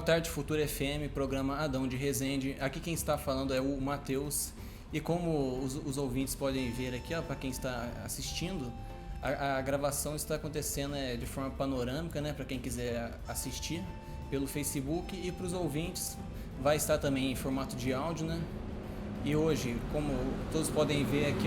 tarde, Futura FM, programa Adão de Resende. Aqui quem está falando é o Matheus. E como os ouvintes podem ver aqui, para quem está assistindo, a gravação está acontecendo de forma panorâmica, né, para quem quiser assistir pelo Facebook, e para os ouvintes vai estar também em formato de áudio, né? E hoje, como todos podem ver aqui,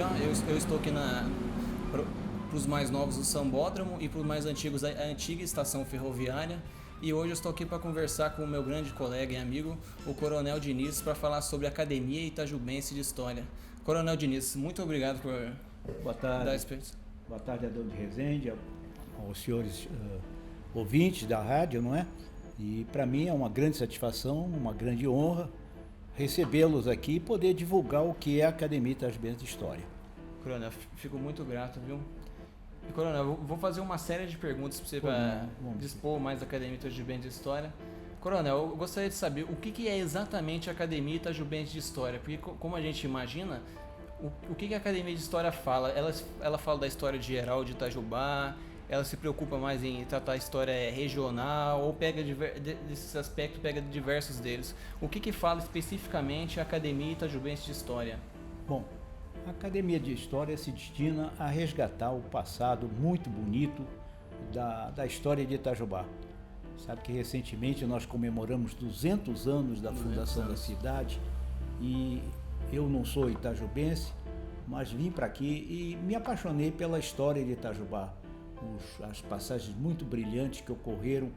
eu estou aqui para os mais novos o Sambódromo e para os mais antigos a antiga estação ferroviária. E hoje eu estou aqui para conversar com o meu grande colega e amigo, o Coronel Diniz, para falar sobre a Academia Itajubense de História. Coronel Diniz, muito obrigado por Boa tarde. dar experiência. Boa tarde, Adão de Resende, aos senhores ouvintes da rádio, não é? E para mim é uma grande satisfação, uma grande honra recebê-los aqui e poder divulgar o que é a Academia Itajubense de História. Coronel, fico muito grato, viu? E, Coronel, vou fazer uma série de perguntas para você para dispor mais da Academia Itajubense de História. Coronel, eu gostaria de saber o que é exatamente a Academia Itajubense de História, porque como a gente imagina, o que a Academia de História fala? Ela fala da história geral de Itajubá, ela se preocupa mais em tratar a história regional, ou pega desses aspectos, pega diversos deles. O que fala especificamente a Academia Itajubense de História? Bom, a Academia de História se destina a resgatar o passado muito bonito da história de Itajubá. Sabe que recentemente nós comemoramos 200 anos da fundação da cidade e eu não sou itajubense, mas vim para aqui e me apaixonei pela história de Itajubá. As passagens muito brilhantes que ocorreram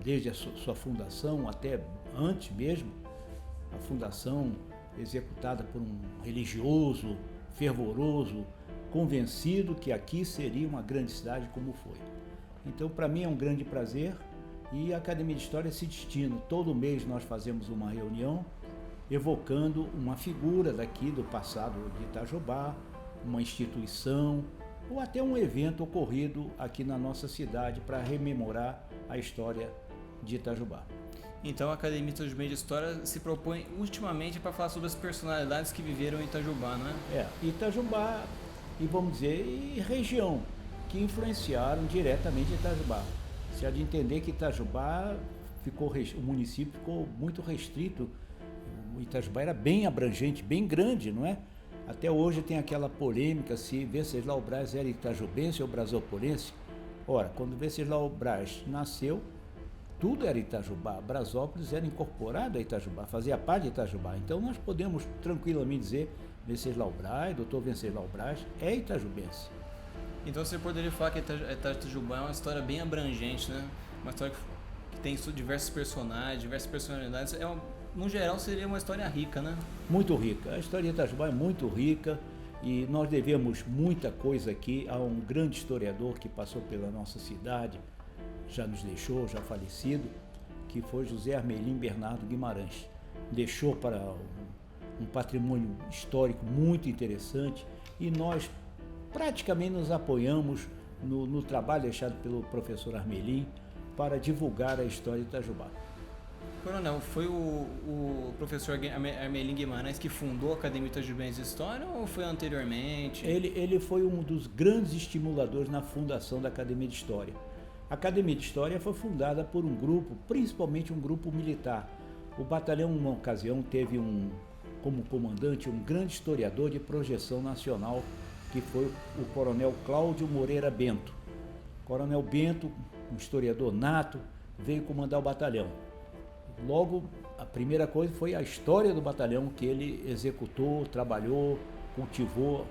desde a sua fundação até antes mesmo, a fundação executada por um religioso, fervoroso, convencido que aqui seria uma grande cidade como foi. Então, para mim é um grande prazer e a Academia de História se destina. Todo mês nós fazemos uma reunião evocando uma figura daqui do passado de Itajubá, uma instituição ou até um evento ocorrido aqui na nossa cidade para rememorar a história de Itajubá. Então a Academia Itajubense de História se propõe ultimamente para falar sobre as personalidades que viveram em Itajubá, não é? Itajubá e vamos dizer, e região, que influenciaram diretamente Itajubá. Você há de entender que Itajubá o município ficou muito restrito. O Itajubá era bem abrangente, bem grande, não é? Até hoje tem aquela polêmica se Venceslau Braz era itajubense ou brasopolense. Ora, quando Venceslau Braz nasceu, tudo era Itajubá. Brasópolis era incorporado a Itajubá, fazia parte de Itajubá. Então nós podemos tranquilamente dizer Venceslau Braz, doutor Venceslau Braz, é itajubense. Então você poderia falar que Itajubá é uma história bem abrangente, né? Uma história que tem diversos personagens, diversas personalidades. No geral seria uma história rica, né? Muito rica. A história de Itajubá é muito rica e nós devemos muita coisa aqui a um grande historiador que passou pela nossa cidade, já nos deixou, já falecido, que foi José Armelim Bernardo Guimarães. Deixou para um patrimônio histórico muito interessante e nós praticamente nos apoiamos no trabalho deixado pelo professor Armelim para divulgar a história de Itajubá. Coronel, foi o professor Armelim Guimarães que fundou a Academia Itajubense de História ou foi anteriormente? Ele foi um dos grandes estimuladores na fundação da Academia de História. A Academia de História foi fundada por um grupo, principalmente um grupo militar. O batalhão, numa ocasião, teve como comandante um grande historiador de projeção nacional, que foi o coronel Cláudio Moreira Bento. O coronel Bento, um historiador nato, veio comandar o batalhão. Logo, a primeira coisa foi a história do batalhão que ele executou, trabalhou, cultivou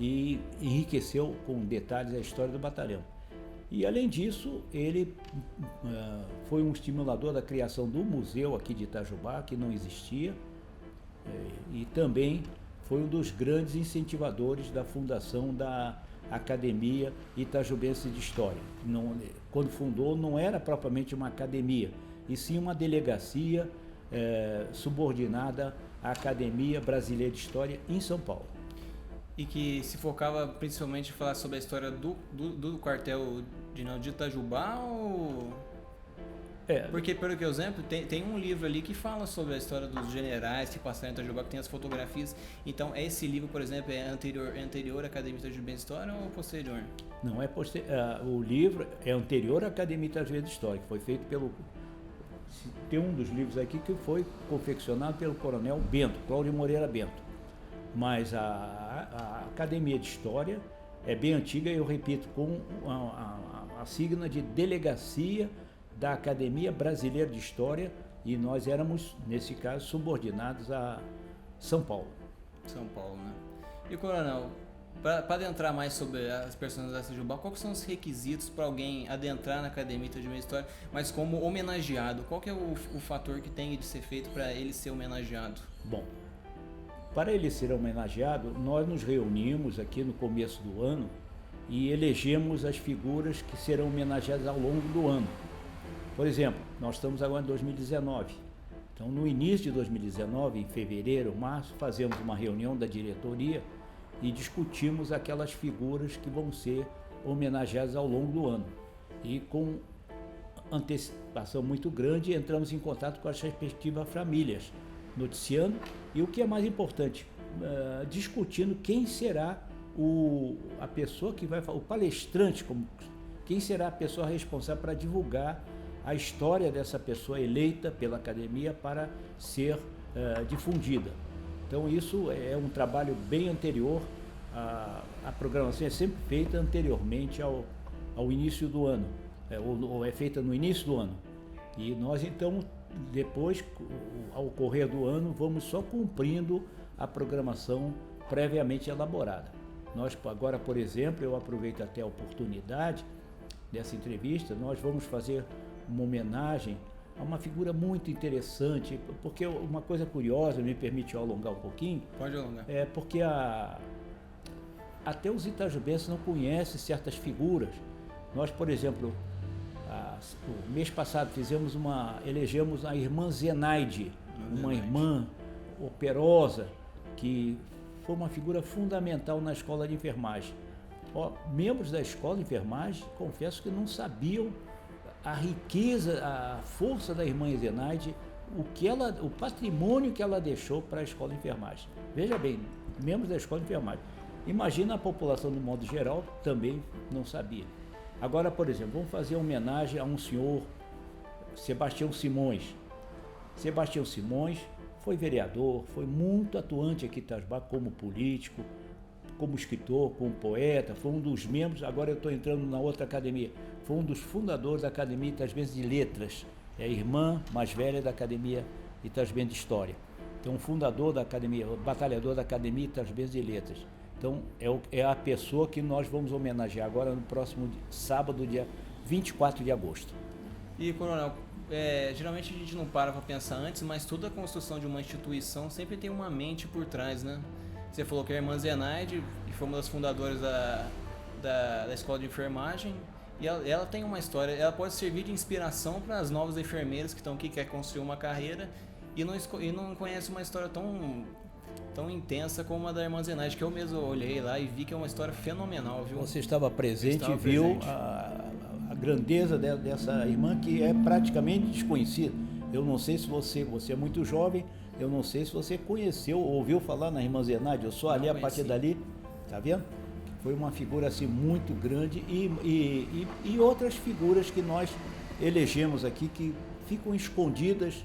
e enriqueceu com detalhes a história do batalhão. E, além disso, ele foi um estimulador da criação do museu aqui de Itajubá, que não existia, e também foi um dos grandes incentivadores da fundação da Academia Itajubense de História. Quando fundou, não era propriamente uma academia, e sim uma delegacia subordinada à Academia Brasileira de História em São Paulo. E que se focava principalmente em falar sobre a história do quartel de Itajubá ou... Porque, pelo que eu exemplo, tem um livro ali que fala sobre a história dos generais que passaram em Itajubá, que tem as fotografias. Então, esse livro, por exemplo, é anterior à Academia Itajubense de História ou posterior? Não, o livro é anterior à Academia Itajubense de História, que foi feito Tem um dos livros aqui que foi confeccionado pelo coronel Bento, Cláudio Moreira Bento. Mas a Academia de História é bem antiga, eu repito, com a sigla de Delegacia da Academia Brasileira de História, e nós éramos, nesse caso, subordinados a São Paulo. São Paulo, né? E, coronel, para adentrar mais sobre as personalidades de Jubá, quais são os requisitos para alguém adentrar na Academia de História, mas como homenageado? Qual que é o fator que tem de ser feito para ele ser homenageado? Bom, para ele ser homenageado, nós nos reunimos aqui no começo do ano e elegemos as figuras que serão homenageadas ao longo do ano. Por exemplo, nós estamos agora em 2019. Então, no início de 2019, em fevereiro, março, fazemos uma reunião da diretoria e discutimos aquelas figuras que vão ser homenageadas ao longo do ano. E com antecipação muito grande, entramos em contato com as respectivas famílias, noticiando e, o que é mais importante, discutindo quem será a pessoa que vai falar, o palestrante, quem será a pessoa responsável para divulgar a história dessa pessoa eleita pela academia para ser difundida. Então isso é um trabalho bem anterior, a programação é sempre feita anteriormente ao início do ano, ou é feita no início do ano. E nós então, depois, ao correr do ano, vamos só cumprindo a programação previamente elaborada. Nós agora, por exemplo, eu aproveito até a oportunidade dessa entrevista, nós vamos fazer uma homenagem a uma figura muito interessante, porque uma coisa curiosa, me permite eu alongar um pouquinho. Pode alongar. É porque até os itajubenses não conhecem certas figuras. Nós, por exemplo, o mês passado elegemos a irmã Zenaide, uma irmã operosa, que foi uma figura fundamental na escola de enfermagem. Membros da escola de enfermagem, confesso que não sabiam a riqueza, a força da irmã Zenaide, o patrimônio que ela deixou para a escola de enfermagem. Veja bem, membros da escola de enfermagem. Imagina a população, de modo geral, também não sabia. Agora, por exemplo, vamos fazer homenagem a um senhor, Sebastião Simões. Sebastião Simões foi vereador, foi muito atuante aqui em Itajubá como político, como escritor, como poeta, foi um dos membros, agora eu estou entrando na outra academia, foi um dos fundadores da Academia Itajubá de Letras, é a irmã mais velha da Academia Itajubá de História. Então, fundador da academia, batalhador da Academia Itajubá de Letras. Então, é a pessoa que nós vamos homenagear agora no próximo sábado, dia 24 de agosto. E, coronel, geralmente a gente não para pensar antes, mas toda a construção de uma instituição sempre tem uma mente por trás, né? Você falou que a irmã Zenaide, que foi uma das fundadoras da escola de enfermagem, e ela tem uma história, ela pode servir de inspiração para as novas enfermeiras que estão aqui, que querem construir uma carreira, e não conhecem uma história tão intensa como a da irmã Zenaide, que eu mesmo olhei lá e vi que é uma história fenomenal, viu? Você estava presente e viu a grandeza dessa irmã, que é praticamente desconhecida. Eu não sei se você é muito jovem, eu não sei se você conheceu, ouviu falar na irmã Zenaide, eu só ali a partir dali, tá vendo? Foi uma figura assim muito grande e outras figuras que nós elegemos aqui que ficam escondidas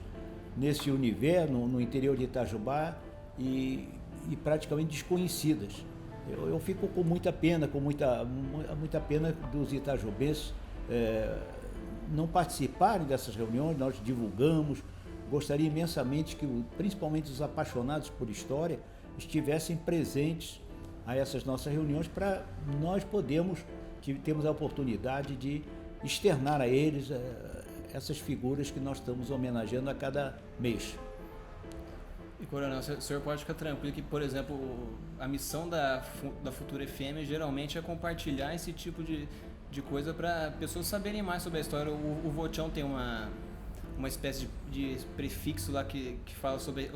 nesse universo, no interior de Itajubá e praticamente desconhecidas. Eu fico com muita pena, muita pena dos itajubenses não participarem dessas reuniões, nós divulgamos. Gostaria imensamente que, principalmente os apaixonados por história, estivessem presentes a essas nossas reuniões para nós termos a oportunidade de externar a eles essas figuras que nós estamos homenageando a cada mês. E, coronel, o senhor pode ficar tranquilo que, por exemplo, a missão da Futura FM geralmente é compartilhar esse tipo de coisa para pessoas saberem mais sobre a história. O Votião tem uma espécie de prefixo lá que fala sobre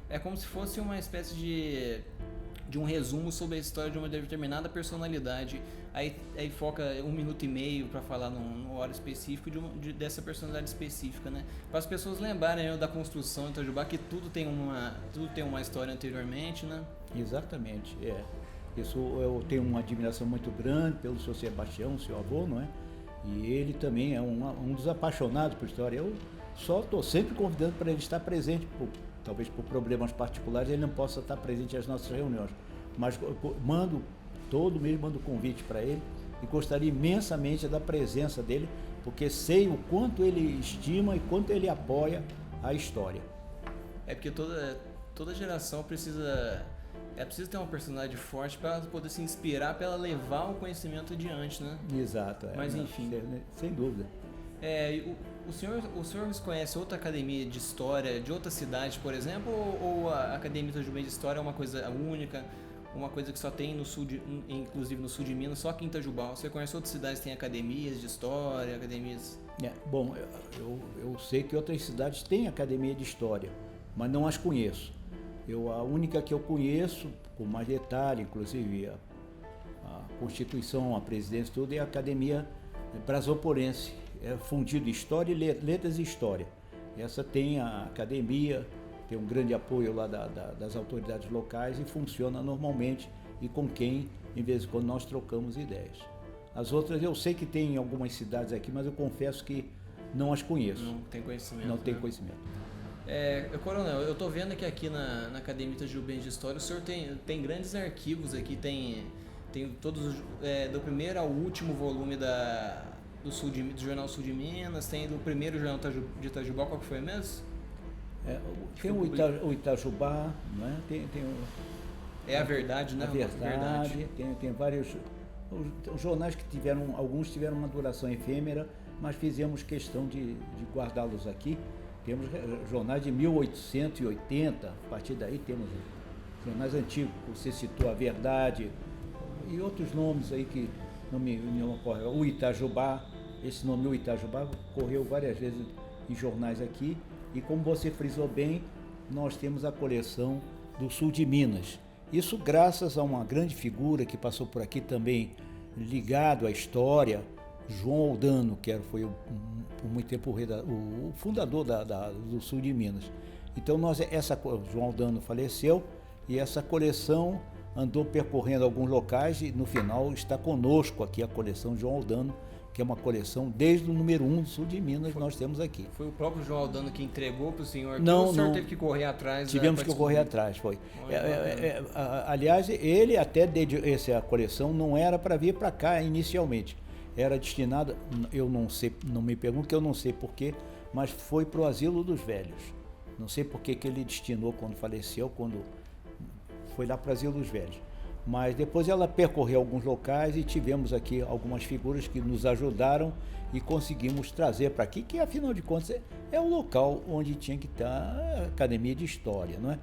é como se fosse uma espécie de um resumo sobre a história de uma determinada personalidade. Aí foca 1 minuto e meio para falar numa hora específica dessa personalidade específica, né? Para as pessoas lembrarem da construção de Itajubá, que tudo tem uma história anteriormente, né? Exatamente, Isso eu tenho uma admiração muito grande pelo seu Sebastião, seu avô, não é? E ele também é um dos apaixonados por história. Só estou sempre convidando para ele estar presente, talvez por problemas particulares ele não possa estar presente às nossas reuniões, mas todo mês mando convite para ele e gostaria imensamente da presença dele, porque sei o quanto ele estima e quanto ele apoia a história. É porque toda geração precisa ter uma personalidade forte para ela poder se inspirar, para ela levar o conhecimento adiante, né? Exato. Mas enfim. Sem dúvida. O senhor conhece outra academia de história de outra cidade, por exemplo, ou a Academia Itajubá de História é uma coisa única, uma coisa que só tem no sul, inclusive no sul de Minas, só aqui em Itajubá? Você conhece outras cidades que têm academias de história, academias... Bom, eu sei que outras cidades têm academia de história, mas não as conheço. A única que eu conheço, com mais detalhe, inclusive a Constituição, a presidência, tudo, é a Academia Brasoporense, fundido História, Letras e História. Essa tem a academia, tem um grande apoio lá das autoridades locais e funciona normalmente e com quem, em vez em quando, nós trocamos ideias. As outras eu sei que tem em algumas cidades aqui, mas eu confesso que não as conheço. Não tem conhecimento. Não tem conhecimento. Coronel, eu estou vendo que aqui na Academia Itajubá de História o senhor tem grandes arquivos aqui, tem todos do primeiro ao último volume do Jornal Sul de Minas, tem do primeiro Jornal de Itajubá, qual que foi mesmo? Tem o Itajubá, né? É a Verdade, né? A Verdade. Tem vários os jornais que alguns tiveram uma duração efêmera, mas fizemos questão de guardá-los aqui. Temos jornais de 1880, a partir daí temos jornais antigos, você citou a Verdade e outros nomes aí que não me ocorrem. O Itajubá, esse nome, o Itajubá, correu várias vezes em jornais aqui, e como você frisou bem, nós temos a coleção do sul de Minas. Isso graças a uma grande figura que passou por aqui também, ligado à história, João Aldano, que foi por muito tempo o fundador do sul de Minas. Então João Aldano faleceu e essa coleção andou percorrendo alguns locais e no final está conosco aqui a coleção João Aldano, que é uma coleção desde o número 1 do sul de Minas, nós temos aqui. Foi o próprio João Aldano que entregou para o senhor? Não, o senhor teve que correr atrás? Tivemos que correr atrás, foi. Aliás, ele até essa coleção não era para vir para cá inicialmente. Era destinada, eu não sei, não me pergunto, que eu não sei porquê, mas foi para o Asilo dos Velhos. Não sei por que ele destinou quando faleceu, quando foi lá para o Asilo dos Velhos. Mas depois ela percorreu alguns locais e tivemos aqui algumas figuras que nos ajudaram e conseguimos trazer para aqui, que afinal de contas é o local onde tinha que estar a Academia de História, não é?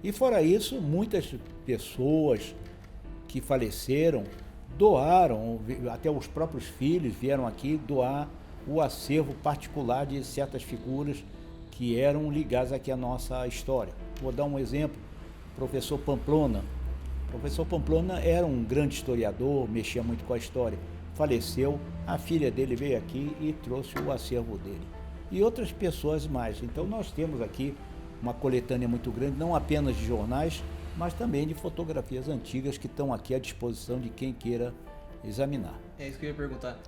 E fora isso, muitas pessoas que faleceram doaram, até os próprios filhos vieram aqui doar o acervo particular de certas figuras que eram ligadas aqui à nossa história. Vou dar um exemplo, o professor Pamplona. O professor Pamplona era um grande historiador, mexia muito com a história. Faleceu, a filha dele veio aqui e trouxe o acervo dele. E outras pessoas mais. Então nós temos aqui uma coletânea muito grande, não apenas de jornais, mas também de fotografias antigas que estão aqui à disposição de quem queira examinar. É isso que eu ia perguntar.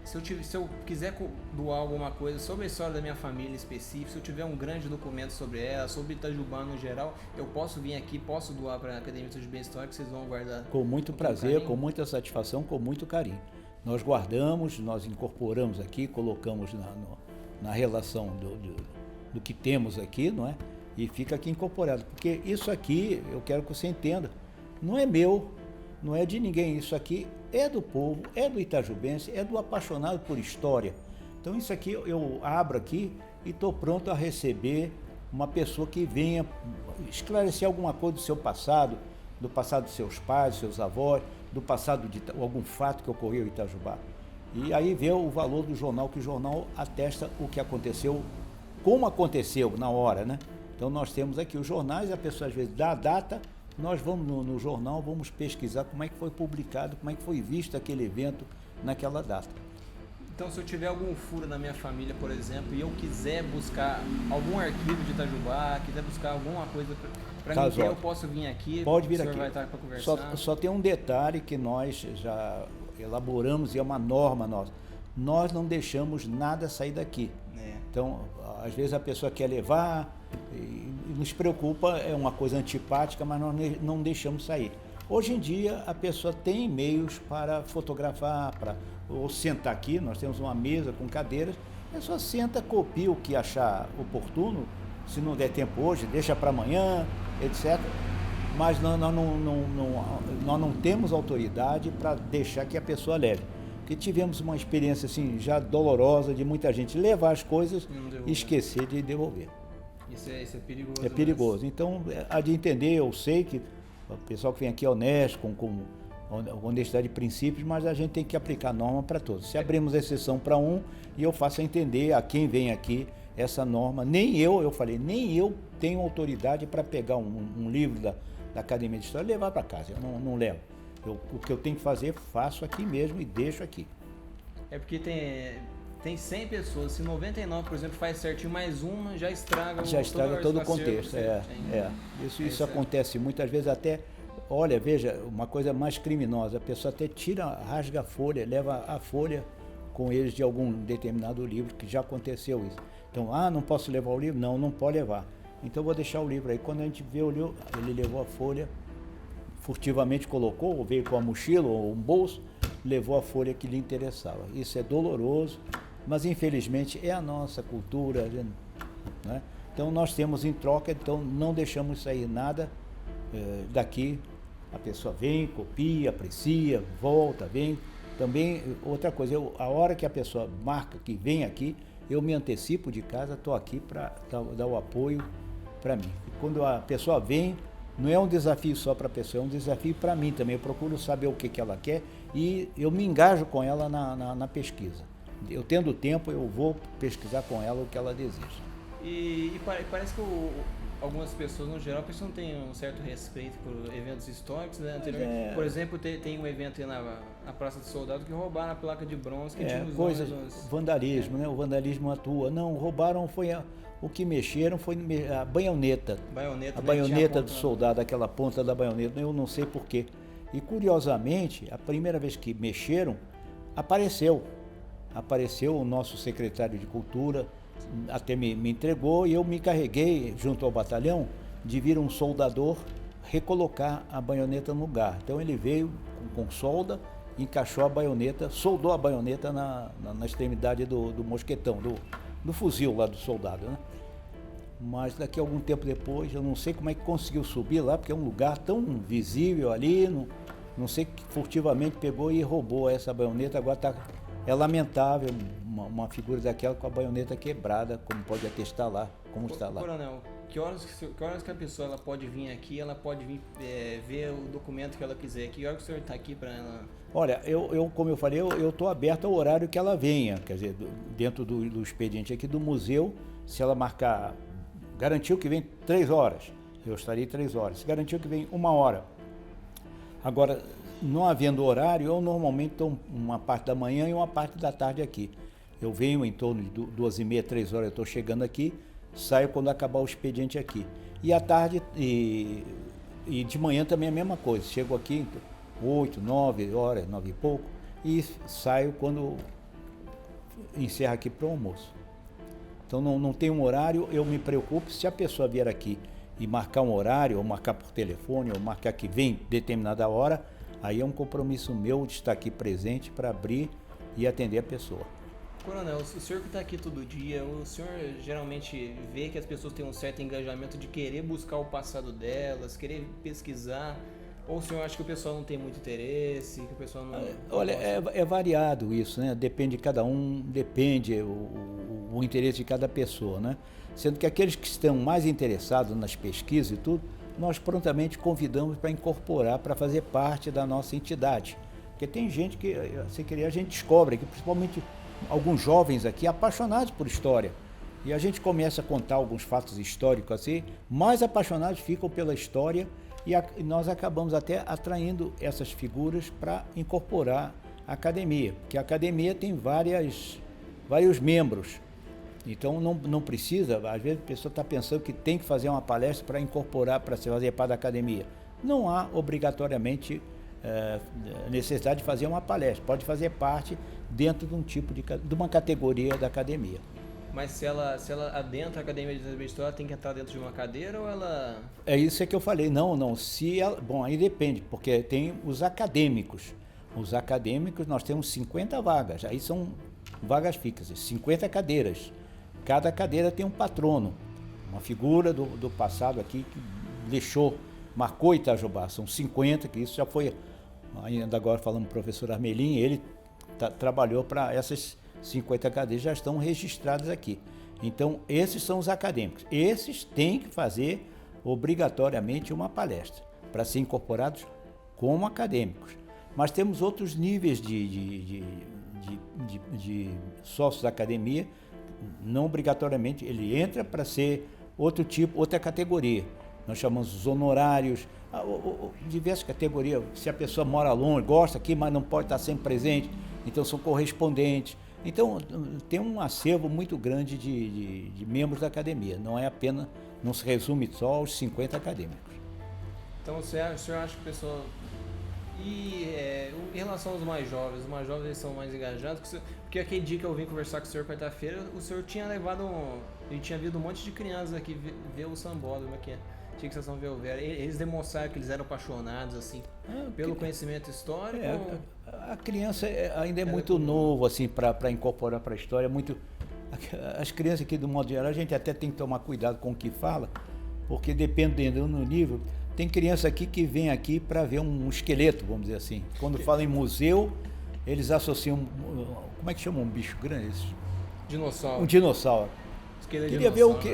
Se eu quiser doar alguma coisa sobre a história da minha família específica, se eu tiver um grande documento sobre ela, sobre Itajubá no geral, eu posso vir aqui, posso doar para a Academia Itajubá História, que vocês vão guardar? Com muito prazer, com muita satisfação, com muito carinho. Nós guardamos, nós incorporamos aqui, colocamos na relação do que temos aqui, não é? E fica aqui incorporado, porque isso aqui, eu quero que você entenda, não é meu, não é de ninguém, isso aqui é do povo, é do itajubense, é do apaixonado por história. Então isso aqui eu abro aqui e estou pronto a receber uma pessoa que venha esclarecer alguma coisa do seu passado, do passado dos seus pais, dos seus avós, do passado de algum fato que ocorreu em Itajubá. E aí vê o valor do jornal, que o jornal atesta o que aconteceu, como aconteceu na hora, né? Então nós temos aqui os jornais, a pessoa às vezes dá a data, nós vamos no jornal, vamos pesquisar como é que foi publicado, como é que foi visto aquele evento naquela data. Então se eu tiver algum furo na minha família, por exemplo, e eu quiser buscar algum arquivo de Itajubá, quiser buscar alguma coisa para mim, eu posso vir aqui? Pode vir aqui. Vai estar para conversar? Só tem um detalhe que nós já elaboramos e é uma norma nossa. nós não deixamos nada sair daqui. Então, às vezes a pessoa quer levar, e nos preocupa, é uma coisa antipática, mas nós não deixamos sair. Hoje em dia, a pessoa tem meios para fotografar, ou sentar aqui, nós temos uma mesa com cadeiras, a pessoa senta, copia o que achar oportuno, se não der tempo hoje, deixa para amanhã, etc. Mas nós não temos autoridade para deixar que a pessoa leve. Porque tivemos uma experiência assim, já dolorosa de muita gente levar as coisas e esquecer de devolver. Isso é perigoso. É perigoso. Então, há de entender, eu sei que o pessoal que vem aqui é honesto, com honestidade de princípios, mas a gente tem que aplicar a norma para todos. Se abrimos exceção para um, e eu faço entender a quem vem aqui essa norma, nem eu tenho autoridade para pegar um livro da Academia de História e levar para casa, eu não levo. O que eu tenho que fazer, faço aqui mesmo e deixo aqui. É porque tem 100 pessoas, se 99, por exemplo, faz certinho, mais uma já estraga todo o contexto. Isso acontece muitas vezes até, olha, veja, uma coisa mais criminosa, a pessoa até rasga a folha, leva a folha com eles de algum determinado livro, que já aconteceu isso. Então, não posso levar o livro? Não pode levar. Então, vou deixar o livro aí. Quando a gente vê o livro, ele levou a folha, furtivamente colocou, ou veio com a mochila ou um bolso, levou a folha que lhe interessava. Isso é doloroso, mas infelizmente é a nossa cultura, né? Então nós temos em troca, então não deixamos sair nada daqui. A pessoa vem, copia, aprecia, volta, vem. Também, outra coisa, a hora que a pessoa marca que vem aqui, eu me antecipo de casa, estou aqui para dar o apoio para mim. E quando a pessoa vem, não é um desafio só para a pessoa, é um desafio para mim também. Eu procuro saber o que ela quer e eu me engajo com ela na pesquisa. Eu tendo tempo, eu vou pesquisar com ela o que ela deseja. E parece que algumas pessoas, no geral, não têm um certo respeito por eventos históricos, né? Anteriormente, por exemplo, tem um evento aí na Praça do Soldado que roubaram a placa de bronze que tinha os coisas, vandalismo, né? O vandalismo atua. Não, roubaram, o que mexeram foi a baioneta. A baioneta do soldado, aquela ponta da baioneta, eu não sei porquê. E curiosamente, a primeira vez que mexeram, apareceu o nosso secretário de Cultura, até me entregou, e eu me carreguei junto ao batalhão de vir um soldador recolocar a baioneta no lugar. Então ele veio com solda, encaixou a baioneta, soldou a baioneta na extremidade do mosquetão, do fuzil lá do soldado, né? Mas daqui a algum tempo depois, eu não sei como é que conseguiu subir lá, porque é um lugar tão visível ali, não sei que furtivamente pegou e roubou essa baioneta. Agora é lamentável uma figura daquela com a baioneta quebrada, como pode atestar lá, como está lá. Coronel, que horas que a pessoa ela pode vir aqui, ela pode vir ver o documento que ela quiser? Que hora que o senhor está aqui para ela? Olha, como eu falei, eu estou aberto ao horário que ela venha, quer dizer, dentro do expediente aqui do museu, se ela marcar, garantiu que vem 3 horas, eu estarei 3 horas, se garantiu que vem 1 hora. Agora, não havendo horário, eu normalmente estou uma parte da manhã e uma parte da tarde aqui. Eu venho em torno de 2h30, 3 horas, eu estou chegando aqui, saio quando acabar o expediente aqui. E à tarde e de manhã também é a mesma coisa, chego aqui 8, 9 horas, 9 e pouco, e saio quando encerra aqui para o almoço. Então não tem um horário, eu me preocupo, se a pessoa vier aqui e marcar um horário, ou marcar por telefone, ou marcar que vem determinada hora, aí é um compromisso meu de estar aqui presente para abrir e atender a pessoa. Coronel, o senhor que está aqui todo dia, o senhor geralmente vê que as pessoas têm um certo engajamento de querer buscar o passado delas, querer pesquisar, ou o senhor acha que o pessoal não tem muito interesse, que o pessoal não... Olha, é variado isso, né? Depende de cada um, depende o interesse de cada pessoa, né? Sendo que aqueles que estão mais interessados nas pesquisas e tudo, nós prontamente convidamos para incorporar, para fazer parte da nossa entidade. Porque tem gente que, sem querer, a gente descobre que principalmente alguns jovens aqui apaixonados por história. E a gente começa a contar alguns fatos históricos assim, mais apaixonados ficam pela história e nós acabamos até atraindo essas figuras para incorporar a academia. Porque a academia tem vários membros. Então não precisa, às vezes a pessoa está pensando que tem que fazer uma palestra para incorporar, para se fazer parte da academia. Não há obrigatoriamente necessidade de fazer uma palestra, pode fazer parte dentro de um tipo de uma categoria da academia. Mas se ela adentra a academia de história, ela tem que entrar dentro de uma cadeira ou ela... É isso que eu falei, não, se ela, bom, aí depende, porque tem os acadêmicos. Os acadêmicos, nós temos 50 vagas, aí são vagas fixas, 50 cadeiras. Cada cadeira tem um patrono, uma figura do passado aqui que marcou Itajubá, são 50, que isso já foi, ainda agora falando com o professor Armelin, ele trabalhou para essas 50 cadeiras, já estão registradas aqui. Então, esses são os acadêmicos. Esses têm que fazer obrigatoriamente uma palestra para ser incorporados como acadêmicos. Mas temos outros níveis de sócios da academia, não obrigatoriamente, ele entra para ser outro tipo, outra categoria. Nós chamamos os honorários, diversas categorias. Se a pessoa mora longe, gosta aqui, mas não pode estar sempre presente, então são correspondentes. Então, tem um acervo muito grande de membros da academia, não se resume só aos 50 acadêmicos. Então, o senhor acha que a pessoa... E em relação aos mais jovens eles são mais engajados? Porque aquele dia que eu vim conversar com o senhor quarta-feira, o senhor tinha ele tinha vindo um monte de crianças aqui ver o sambódromo, como é que é? Tinha que vocês vão ver o Vera. Eles demonstraram que eles eram apaixonados, assim, pelo conhecimento histórico? A criança ainda é muito novo, assim, para incorporar para a história. As crianças aqui, do modo geral, a gente até tem que tomar cuidado com o que fala, porque dependendo do nível, tem criança aqui que vem aqui para ver um esqueleto, vamos dizer assim. Quando fala em museu, eles associam, como é que chama um bicho grande? Dinossauro. Um dinossauro.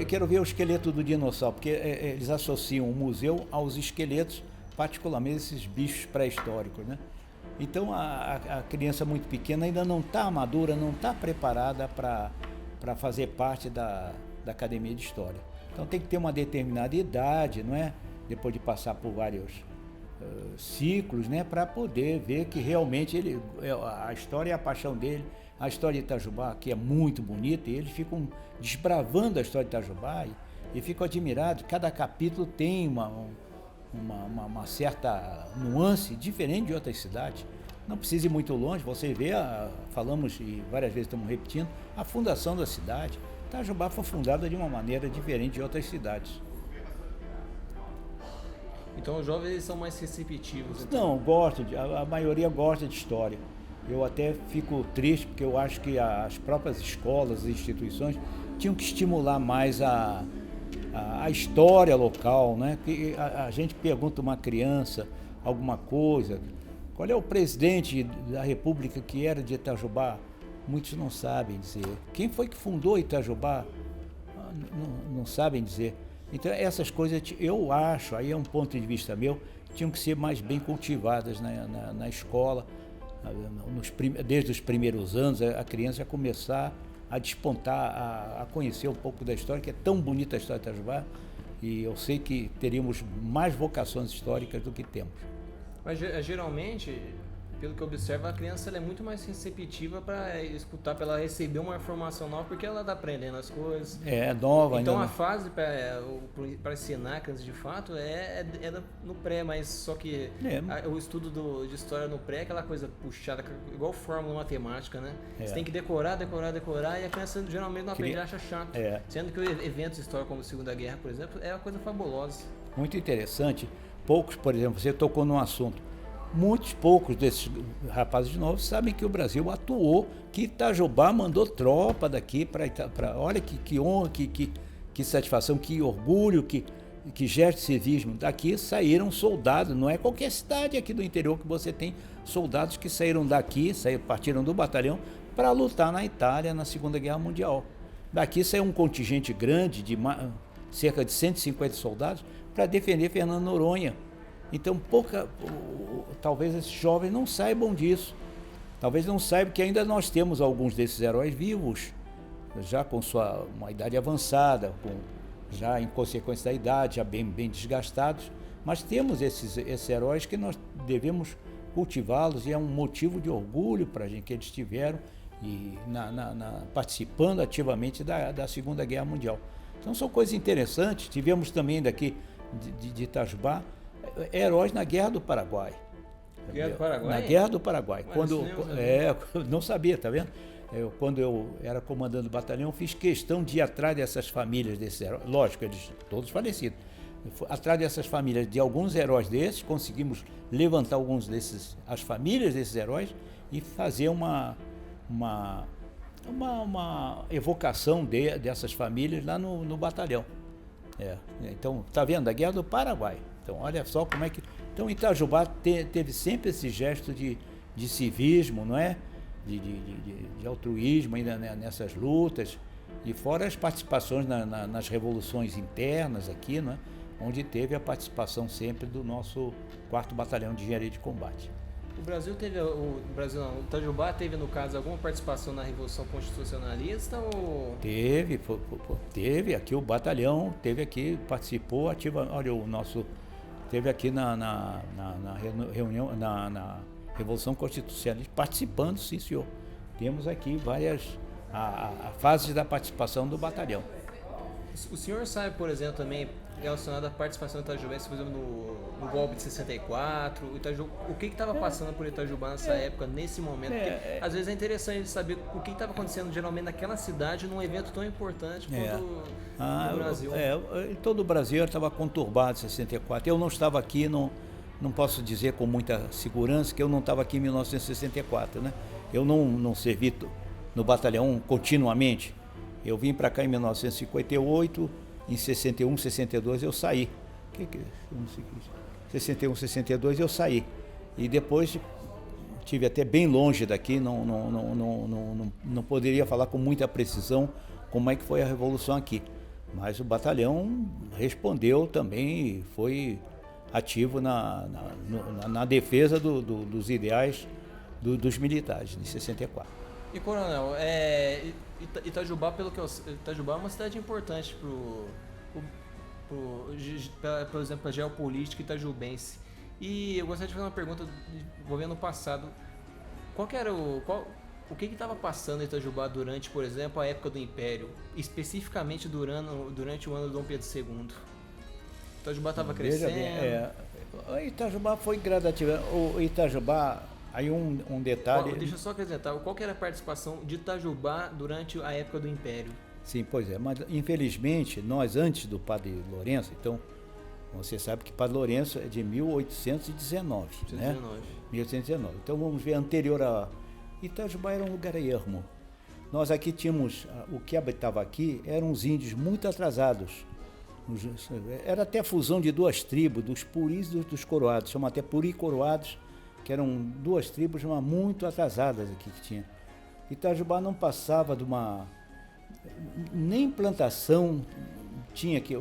Quero ver o esqueleto do dinossauro, porque eles associam o museu aos esqueletos, particularmente esses bichos pré-históricos, né? Então a criança muito pequena ainda não está madura, não está preparada para fazer parte da academia de história. Então tem que ter uma determinada idade, não é? Depois de passar por vários ciclos, né? Para poder ver que realmente a história é a paixão dele. A história de Itajubá, que é muito bonita, e eles ficam desbravando a história de Itajubá e ficam admirados. Cada capítulo tem uma certa nuance diferente de outras cidades. Não precisa ir muito longe, você vê, falamos e várias vezes estamos repetindo, a fundação da cidade. Itajubá foi fundada de uma maneira diferente de outras cidades. Então os jovens eles são mais receptivos? Então. Não, a maioria gosta de história. Eu até fico triste porque eu acho que as próprias escolas e instituições tinham que estimular mais a história local, né? Que a gente pergunta a uma criança alguma coisa, qual é o presidente da República que era de Itajubá? Muitos não sabem dizer. Quem foi que fundou Itajubá? Não sabem dizer. Então essas coisas, eu acho, aí é um ponto de vista meu, tinham que ser mais bem cultivadas na escola. Desde os primeiros anos, a criança começar a despontar, a conhecer um pouco da história, que é tão bonita a história de Itajubá, e eu sei que teríamos mais vocações históricas do que temos. Mas geralmente, pelo que eu observo, a criança ela é muito mais receptiva para escutar, para ela receber uma informação nova, porque ela está aprendendo as coisas. É nova. Então ainda a fase para ensinar a criança de fato é no pré, mas só que o estudo de história no pré é aquela coisa puxada, igual fórmula matemática, né? Você tem que decorar, e a criança geralmente não aprende, acha chato. Sendo que eventos históricos como a Segunda Guerra, por exemplo, é uma coisa fabulosa. Muito interessante. Poucos, por exemplo, você tocou num assunto. Muitos poucos desses rapazes novos sabem que o Brasil atuou, que Itajubá mandou tropa daqui para... Olha que honra, que satisfação, que orgulho, que gesto de civismo. Daqui saíram soldados, não é qualquer cidade aqui do interior que você tem soldados que saíram daqui, partiram do batalhão para lutar na Itália na Segunda Guerra Mundial. Daqui saiu um contingente grande, de cerca de 150 soldados, para defender Fernando Noronha. Então, talvez esses jovens não saibam disso. Talvez não saibam que ainda nós temos alguns desses heróis vivos, já com uma idade avançada, já em consequência da idade, já bem desgastados. Mas temos esses heróis que nós devemos cultivá-los e é um motivo de orgulho para a gente que eles estiveram participando ativamente da Segunda Guerra Mundial. Então, são coisas interessantes. Tivemos também daqui de Itajubá heróis na Guerra do Paraguai. Guerra do Paraguai? Na Guerra do Paraguai. Mas Quando, não sabia. não sabia, tá vendo? Quando eu era comandante do batalhão, fiz questão de ir atrás dessas famílias desses heróis. Lógico, eles todos falecidos. Atrás dessas famílias, de alguns heróis desses, conseguimos levantar as famílias desses heróis e fazer uma evocação dessas famílias lá no batalhão. Então, tá vendo? Da Guerra do Paraguai. Então, olha só como é que... Então, Itajubá teve sempre esse gesto de civismo, não é? De altruísmo ainda nessas lutas, e fora as participações nas revoluções internas aqui, não é? Onde teve a participação sempre do nosso 4º Batalhão de Engenharia de Combate. O Itajubá teve, no caso, alguma participação na Revolução Constitucionalista ou... Teve aqui o batalhão, participou ativa. Olha, teve aqui na reunião, na Revolução Constitucionalista, participando, sim, senhor. Temos aqui várias fases da participação do batalhão. O senhor sabe, por exemplo, também relacionado à participação do Itajubá, por exemplo, no golpe de 64, o que estava passando por Itajubá nessa época, nesse momento? Porque, às vezes é interessante saber o que estava acontecendo geralmente naquela cidade, num evento tão importante quanto o Brasil. Todo o Brasil estava conturbado em 64. Eu não estava aqui, não posso dizer com muita segurança que eu não estava aqui em 1964, né? Eu não servi no batalhão continuamente. Eu vim para cá em 1958, em 61, 62 eu saí. 61, 62 eu saí. E depois estive até bem longe daqui, não poderia falar com muita precisão como é que foi a Revolução aqui. Mas o batalhão respondeu também e foi ativo na defesa dos ideais dos militares, de 64. E, coronel, Itajubá, pelo que Itajubá é uma cidade importante por exemplo, a geopolítica itajubense. E eu gostaria de fazer uma pergunta envolvendo o passado. O que estava passando em Itajubá durante, por exemplo, a época do Império, especificamente durante o ano de Dom Pedro II? Itajubá estava crescendo? Itajubá foi gradativa. O Itajubá, aí um detalhe... Deixa eu só acrescentar, qual que era a participação de Itajubá durante a época do Império? Sim, pois é, mas infelizmente, nós antes do Padre Lourenço, então, você sabe que Padre Lourenço é de 1819, né? 1819. Então vamos ver, anterior a... Itajubá era um lugar ermo. Nós aqui tínhamos, o que habitava aqui eram os índios muito atrasados. Era até a fusão de duas tribos, dos puris e dos coroados, chamam até puri coroados, que eram duas tribos mas muito atrasadas aqui que tinha. Itajubá não passava de nem plantação tinha aqui.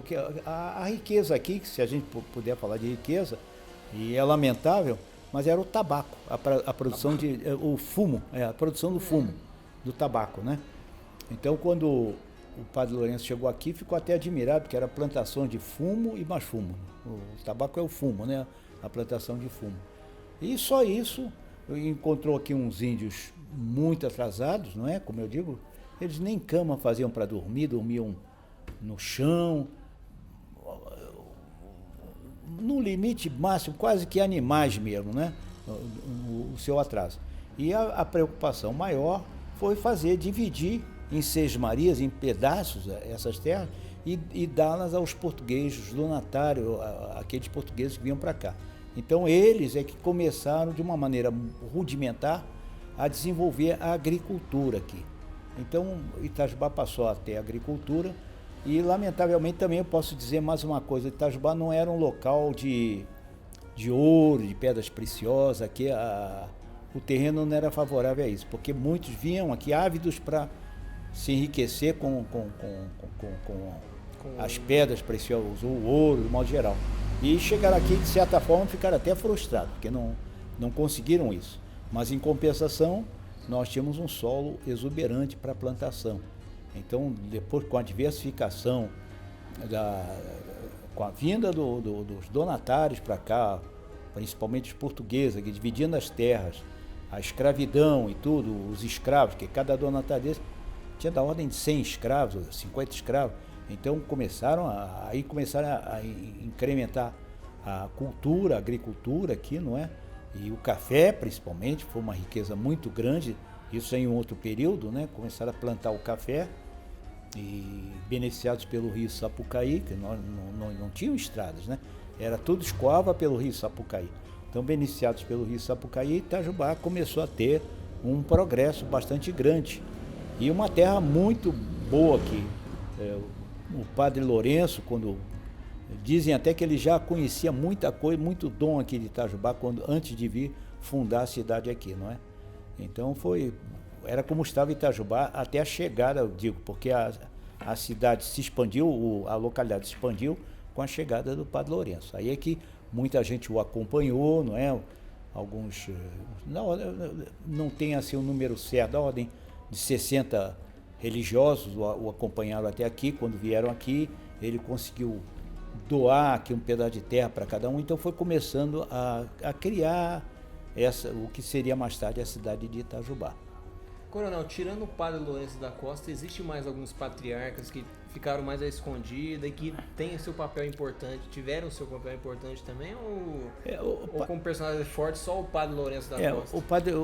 A riqueza aqui, que se a gente puder falar de riqueza, e é lamentável, mas era o tabaco, a produção o fumo, a produção do fumo, do tabaco, né? Então, quando o Padre Lourenço chegou aqui, ficou até admirado, porque era plantação de fumo e mais fumo. O tabaco é o fumo, né? A plantação de fumo. E só isso, encontrou aqui uns índios muito atrasados, não é? Como eu digo, eles nem cama faziam para dormir, dormiam no chão, no limite máximo, quase que animais mesmo, né? O seu atraso. E a preocupação maior foi dividir em sesmarias, em pedaços, essas terras, e dá-las aos portugueses, donatários, aqueles portugueses que vinham para cá. Então eles é que começaram de uma maneira rudimentar a desenvolver a agricultura aqui. Então Itajubá passou a ter agricultura e lamentavelmente também eu posso dizer mais uma coisa, Itajubá não era um local de ouro, de pedras preciosas, aqui o terreno não era favorável a isso, porque muitos vinham aqui ávidos para se enriquecer com as pedras preciosas, o ouro, de modo geral. E chegaram aqui, de certa forma, ficaram até frustrados, porque não conseguiram isso. Mas, em compensação, nós tínhamos um solo exuberante para plantação. Então, depois, com a diversificação, com a vinda dos donatários para cá, principalmente os portugueses, que dividindo as terras, a escravidão e tudo, os escravos, que cada donatário desse tinha da ordem de 100 escravos, 50 escravos. Então começaram a incrementar a cultura, a agricultura aqui, não é? E o café, principalmente, foi uma riqueza muito grande. Isso em um outro período, né? Começaram a plantar o café e beneficiados pelo rio Sapucaí, que nós não tinham estradas, né? Era tudo escoava pelo rio Sapucaí. Então, beneficiados pelo rio Sapucaí, Itajubá começou a ter um progresso bastante grande. E uma terra muito boa aqui. O padre Lourenço, quando dizem até que ele já conhecia muita coisa, muito dom aqui de Itajubá, antes de vir fundar a cidade aqui, não é? Então era como estava Itajubá até a chegada, eu digo, porque a cidade se expandiu, a localidade se expandiu com a chegada do padre Lourenço. Aí é que muita gente o acompanhou, não é? Alguns, não tem assim um número certo, da ordem de 60 religiosos o acompanharam até aqui. Quando vieram aqui, ele conseguiu doar aqui um pedaço de terra para cada um, então foi começando a criar o que seria mais tarde a cidade de Itajubá. Coronel, tirando o padre Lourenço da Costa, existe mais alguns patriarcas que ficaram mais à escondida e que têm seu papel importante, tiveram seu papel importante também, ou como personagem forte só o padre Lourenço da Costa?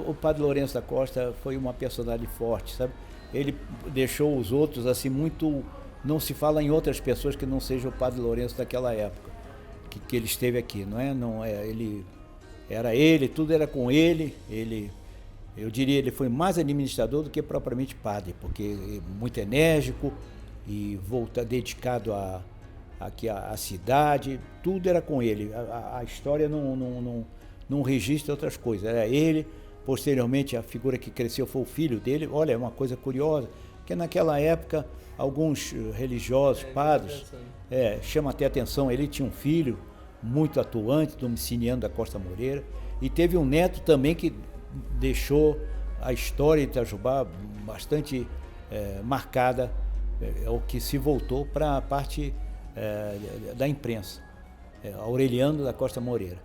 O padre Lourenço da Costa foi uma personalidade forte, sabe? Ele deixou os outros assim muito... Não se fala em outras pessoas que não seja o padre Lourenço daquela época, que ele esteve aqui, não é? Ele, tudo era com ele, eu diria, ele foi mais administrador do que propriamente padre, porque muito enérgico e dedicado aqui à cidade, tudo era com ele. A história não registra outras coisas, era ele. Posteriormente, a figura que cresceu foi o filho dele. Olha, é uma coisa curiosa, que naquela época alguns religiosos, padres, chama até atenção, ele tinha um filho muito atuante, Domiciliano da Costa Moreira, e teve um neto também que deixou a história de Itajubá bastante marcada, o que se voltou para a parte da imprensa, Aureliano da Costa Moreira.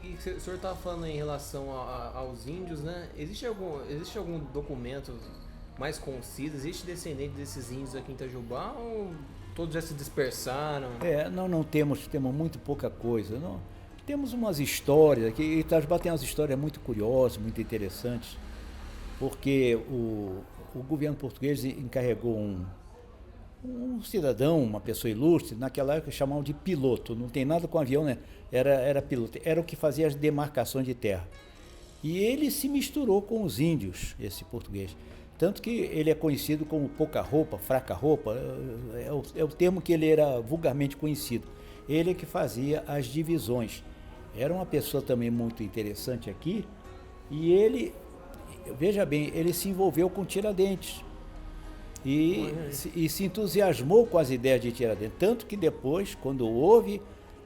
E o senhor estava falando em relação aos índios, né? Existe algum documento mais conciso? Existe descendente desses índios aqui em Itajubá ou todos já se dispersaram? Não temos muito pouca coisa. Não. Temos umas histórias aqui. Itajubá tem umas histórias muito curiosas, muito interessantes, porque o governo português encarregou um cidadão, uma pessoa ilustre, naquela época chamavam de piloto, não tem nada com avião, né? Era piloto, era o que fazia as demarcações de terra. E ele se misturou com os índios, esse português. Tanto que ele é conhecido como pouca roupa, fraca roupa, é o termo que ele era vulgarmente conhecido. Ele é que fazia as divisões. Era uma pessoa também muito interessante aqui, e ele, veja bem, ele se envolveu com Tiradentes. E se entusiasmou com as ideias de Tiradentes, tanto que depois, quando houve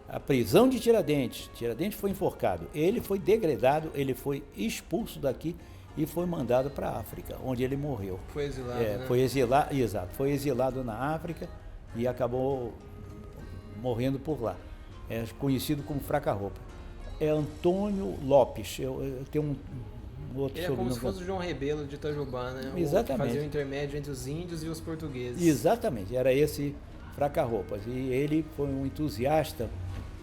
a prisão de Tiradentes foi enforcado, ele foi degradado, ele foi expulso daqui e foi mandado para a África, onde ele morreu. Foi exilado, né? Foi exilado na África e acabou morrendo por lá. É conhecido como Fraca Roupa. É Antônio Lopes, eu tenho um outro ele é como se fosse o João Rebelo de Itajubá, né? Exatamente. Fazia o intermédio entre os índios e os portugueses. Exatamente, era esse Fraca Roupas. E ele foi um entusiasta,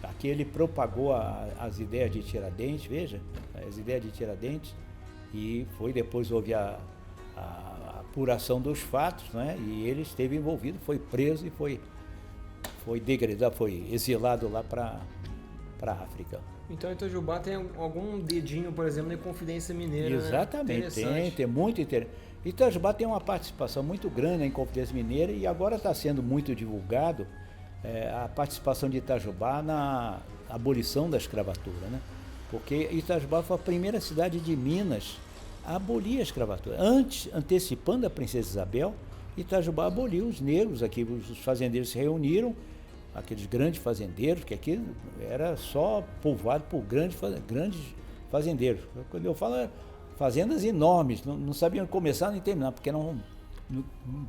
aqui ele propagou as ideias de Tiradentes, veja, as ideias de Tiradentes, e depois houve a apuração dos fatos, né? E ele esteve envolvido, foi preso e foi degradado, foi exilado lá para a África. Então Itajubá tem algum dedinho, por exemplo, na Inconfidência Mineira, exatamente, né? tem muito interessante. Itajubá tem uma participação muito grande na Inconfidência Mineira e agora está sendo muito divulgado a participação de Itajubá na abolição da escravatura, né? Porque Itajubá foi a primeira cidade de Minas a abolir a escravatura. Antes, antecipando a Princesa Isabel, Itajubá aboliu os negros aqui, os fazendeiros se reuniram, aqueles grandes fazendeiros, que aqui era só povoado por grandes fazendeiros. Quando eu falo, fazendas enormes, não sabiam começar nem terminar, porque eram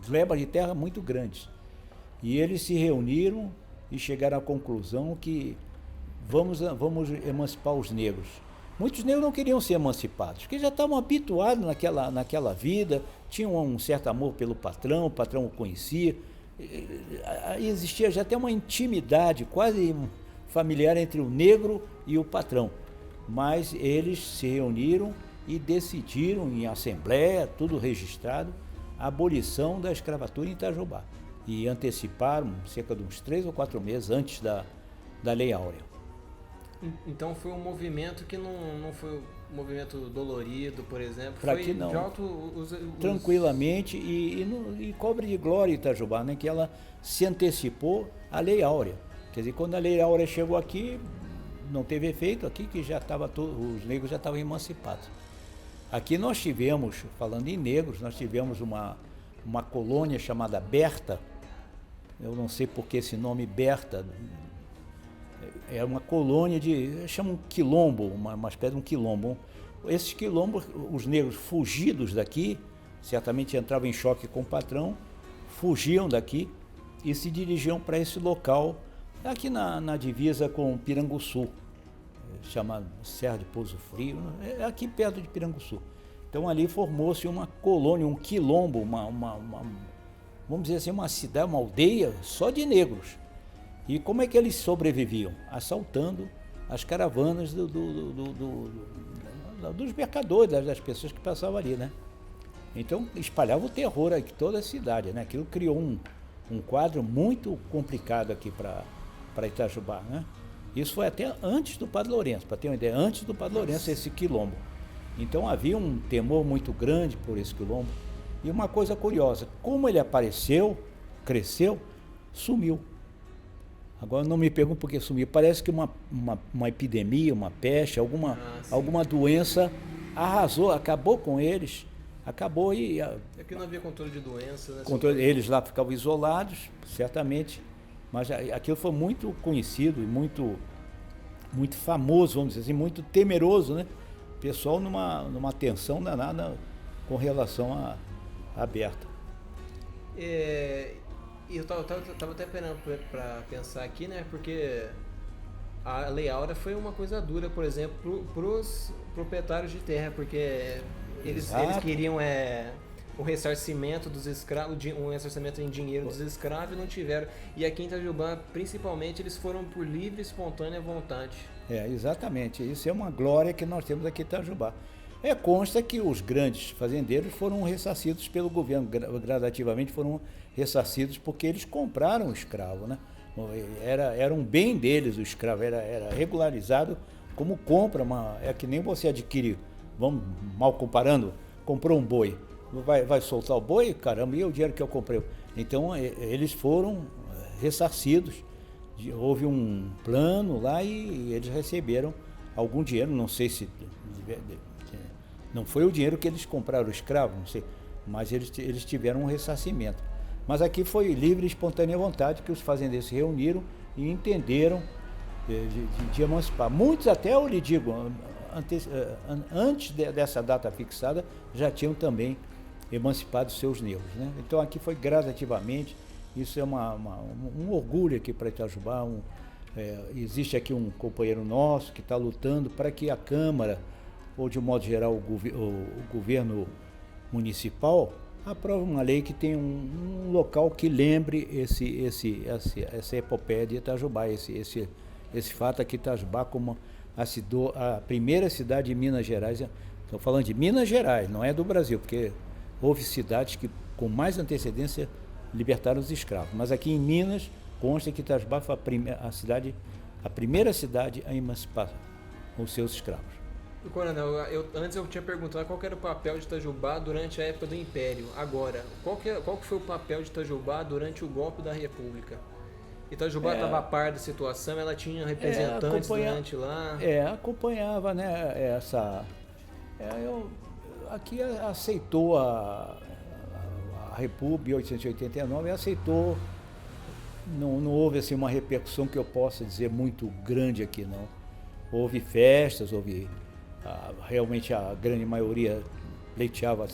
glebas de terra muito grandes. E eles se reuniram e chegaram à conclusão que vamos emancipar os negros. Muitos negros não queriam ser emancipados, porque já estavam habituados naquela vida, tinham um certo amor pelo patrão, o patrão o conhecia, existia já até uma intimidade quase familiar entre o negro e o patrão. Mas eles se reuniram e decidiram em assembleia, tudo registrado, a abolição da escravatura em Itajubá. E anteciparam cerca de uns 3 ou 4 meses antes da Lei Áurea. Então foi um movimento que não foi um movimento dolorido, por exemplo. Para que não. Tranquilamente e cobre de glória Itajubá, né? Que ela se antecipou à Lei Áurea. Quer dizer, quando a Lei Áurea chegou aqui, não teve efeito aqui, que já estava os negros já estavam emancipados. Aqui nós tivemos, falando em negros, nós tivemos uma colônia chamada Berta. Eu não sei por que esse nome Berta. É uma colônia chamam quilombo, uma espécie de um quilombo. Esses quilombos, os negros fugidos daqui, certamente entravam em choque com o patrão, fugiam daqui e se dirigiam para esse local, aqui na divisa com Piranguçu, chamado Serra de Pouso Frio, é aqui perto de Piranguçu. Então ali formou-se uma colônia, um quilombo, vamos dizer assim, uma cidade, uma aldeia só de negros. E como é que eles sobreviviam? Assaltando as caravanas dos mercadores, das pessoas que passavam ali, né? Então espalhava o terror aqui toda a cidade, né? Aquilo criou um quadro muito complicado aqui para Itajubá, né? Isso foi até antes do Padre Lourenço, para ter uma ideia, antes do Padre Lourenço, esse quilombo. Então havia um temor muito grande por esse quilombo. E uma coisa curiosa, como ele apareceu, cresceu, sumiu. Agora não me pergunto por que sumiu. Parece que uma epidemia, uma peste, alguma doença arrasou, acabou com eles. Acabou e... É que não havia controle de doença, né? Eles lá ficavam isolados, certamente. Mas aquilo foi muito conhecido e muito famoso, vamos dizer assim, muito temeroso, né? O pessoal numa tensão danada com relação à Berta. E eu estava até esperando para pensar aqui, né? Porque a Lei Áurea foi uma coisa dura, por exemplo, para os proprietários de terra, porque eles queriam o ressarcimento dos escravos, um ressarcimento em dinheiro dos escravos e não tiveram. E aqui em Itajubá, principalmente, eles foram por livre e espontânea vontade. Exatamente. Isso é uma glória que nós temos aqui em Itajubá. Consta que os grandes fazendeiros foram ressarcidos pelo governo, gradativamente foram ressarcidos porque eles compraram o escravo, né? Era um bem deles o escravo, era regularizado como compra, é que nem você adquire, vamos mal comparando, comprou um boi, vai soltar o boi? Caramba, e o dinheiro que eu comprei? Então eles foram ressarcidos, houve um plano lá e eles receberam algum dinheiro, não sei se... Não foi o dinheiro que eles compraram o escravo, não sei, mas eles tiveram um ressarcimento. Mas aqui foi livre e espontânea vontade que os fazendeiros se reuniram e entenderam de emancipar. Muitos até, eu lhe digo, antes dessa data fixada, já tinham também emancipado seus negros, né? Então aqui foi gradativamente, isso é um orgulho aqui para Itajubá. Existe aqui um companheiro nosso que está lutando para que a Câmara, ou de um modo geral o governo municipal, aprove uma lei que tem um local que lembre essa epopeia de Itajubá, esse fato aqui, Itajubá como a primeira cidade de Minas Gerais. Estou falando de Minas Gerais, não é do Brasil, porque houve cidades que com mais antecedência libertaram os escravos, mas aqui em Minas consta que Itajubá foi a primeira cidade a emancipar os seus escravos. Coronel, antes eu tinha perguntado qual era o papel de Itajubá durante a época do Império. Agora, qual que foi o papel de Itajubá durante o golpe da República? Itajubá estava a par da situação, ela tinha representantes durante lá? Acompanhava, né, aqui aceitou a República em 1889, aceitou, não houve assim uma repercussão que eu possa dizer muito grande aqui, não. Houve festas, realmente a grande maioria pleiteava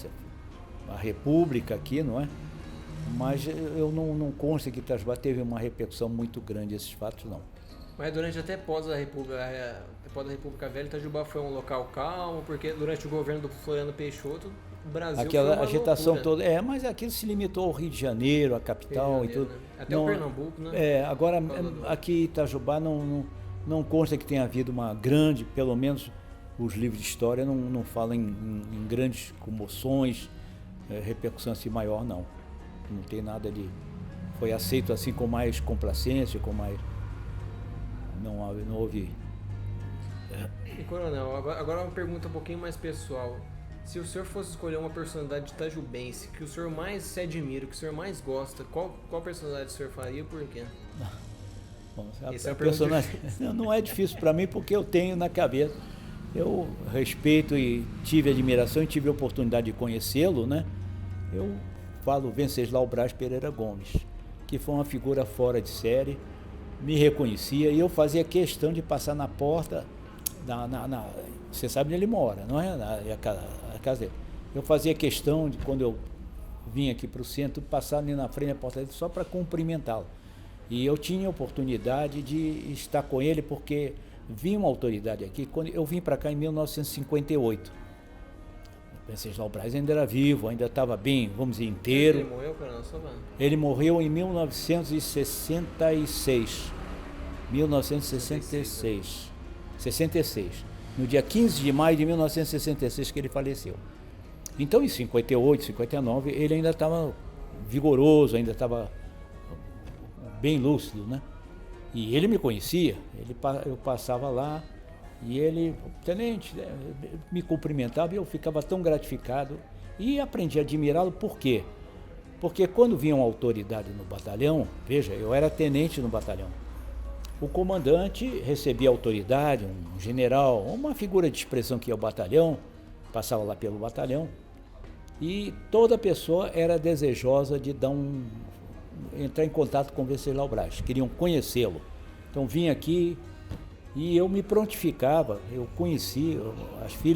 a República aqui, não é? Mas eu não consto que Itajubá teve uma repercussão muito grande esses fatos, não. Mas durante até após a República Velha, Itajubá foi um local calmo, porque durante o governo do Floriano Peixoto O Brasil aquela foi uma agitação loucura. toda. Mas aquilo se limitou ao Rio de Janeiro, a capital Rio de e Janeiro, tudo. né? Até Não, o Pernambuco, né? agora Salvador. aqui em Itajubá não consta que tenha havido uma grande, pelo menos os livros de história não falam em grandes comoções, repercussão assim maior, não. Não tem nada de... Foi aceito assim com mais complacência, com mais... Não houve... E Coronel, agora uma pergunta um pouquinho mais pessoal. Se o senhor fosse escolher uma personalidade itajubense que o senhor mais se admira, que o senhor mais gosta, qual personalidade o senhor faria e por quê? Bom, Essa é a uma pergunta personagem difícil. não é difícil para mim porque eu tenho na cabeça. Eu respeito e tive admiração e tive a oportunidade de conhecê-lo, né? Eu falo Venceslau Braz Pereira Gomes, que foi uma figura fora de série, me reconhecia e eu fazia questão de passar na porta, você sabe onde ele mora, não é? A casa dele. Eu fazia questão de, quando eu vinha aqui para o centro, passar ali na frente da porta dele só para cumprimentá-lo. E eu tinha a oportunidade de estar com ele porque vinha uma autoridade aqui. Quando eu vim para cá em 1958. Venceslau Braz ainda era vivo, ainda estava bem, vamos dizer, inteiro. Ele morreu, Coronel, só pra... Ele morreu em 1966. 1966. 66. No dia 15 de maio de 1966 que ele faleceu. Então, em 58, 59, ele ainda estava vigoroso, ainda estava bem lúcido, né? E ele me conhecia, eu passava lá e ele, tenente, me cumprimentava e eu ficava tão gratificado e aprendi a admirá-lo. Por quê? Porque quando vinha uma autoridade no batalhão, veja, eu era tenente no batalhão, o comandante recebia autoridade, um general, uma figura de expressão que ia ao batalhão, passava lá pelo batalhão, e toda pessoa era desejosa de entrar em contato com o Venceslau Braz, queriam conhecê-lo. Então vinha aqui e eu me prontificava, eu conheci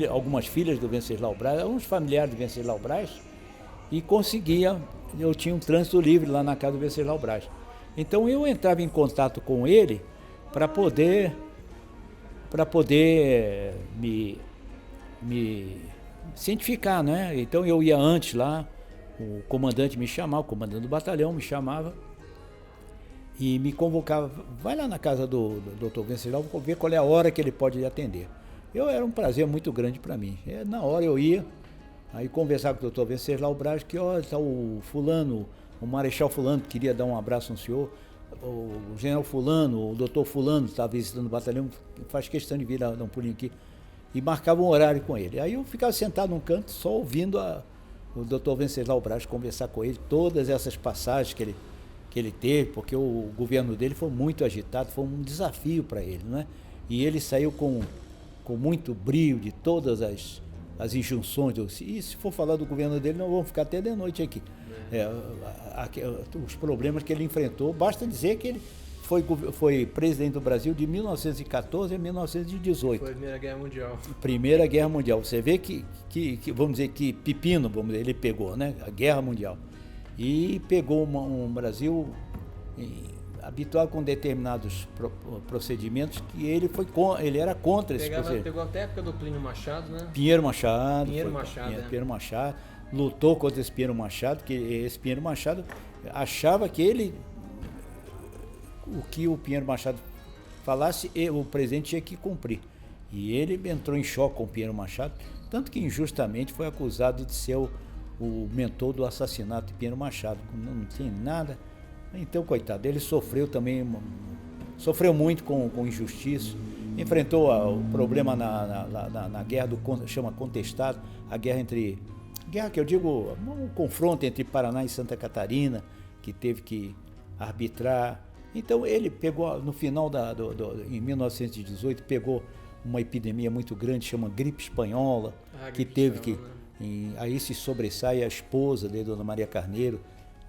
algumas filhas do Venceslau Braz, alguns familiares do Venceslau Braz, e eu tinha um trânsito livre lá na casa do Venceslau Braz. Então eu entrava em contato com ele para poder me cientificar, né? Então eu ia antes lá, o comandante me chamava, o comandante do batalhão me chamava e me convocava, vai lá na casa do Dr. Venceslau, vou ver qual é a hora que ele pode atender. Era um prazer muito grande para mim. Na hora eu ia, aí conversava com o Dr. Venceslau Braz, que está o fulano, o marechal fulano, que queria dar um abraço no senhor, o general fulano, o doutor fulano estava visitando o batalhão, faz questão de vir dar um pulinho aqui, e marcava um horário com ele. Aí eu ficava sentado num canto, só ouvindo o doutor Venceslau Braz conversar com ele, todas essas passagens que ele teve, porque o governo dele foi muito agitado, foi um desafio para ele, né? E ele saiu com muito brio de todas as injunções. E se for falar do governo dele, nós vamos ficar até de noite aqui. Os problemas que ele enfrentou, basta dizer que ele foi presidente do Brasil de 1914 a 1918. Foi a Primeira Guerra Mundial. Primeira Guerra Mundial. Você vê que vamos dizer, que pepino, ele pegou, né? A Guerra Mundial. E pegou um Brasil habituado com determinados procedimentos que ele era contra esses procedimentos. Pegou até a época do Plínio Machado, né? Pinheiro Machado. Pinheiro Machado lutou contra esse Pinheiro Machado, que esse Pinheiro Machado achava que o que o Pinheiro Machado falasse, o presidente tinha que cumprir. E ele entrou em choque com o Pinheiro Machado, tanto que injustamente foi acusado de ser o mentor do assassinato de Pinheiro Machado. Não tinha nada. Então, coitado, ele sofreu muito com injustiça, enfrentou o problema na guerra chama contestado, a guerra que eu digo, um confronto entre Paraná e Santa Catarina, que teve que arbitrar. Então ele pegou, no final em 1918, pegou uma epidemia muito grande, chama gripe espanhola, aí se sobressai a esposa dele, Dona Maria Carneiro,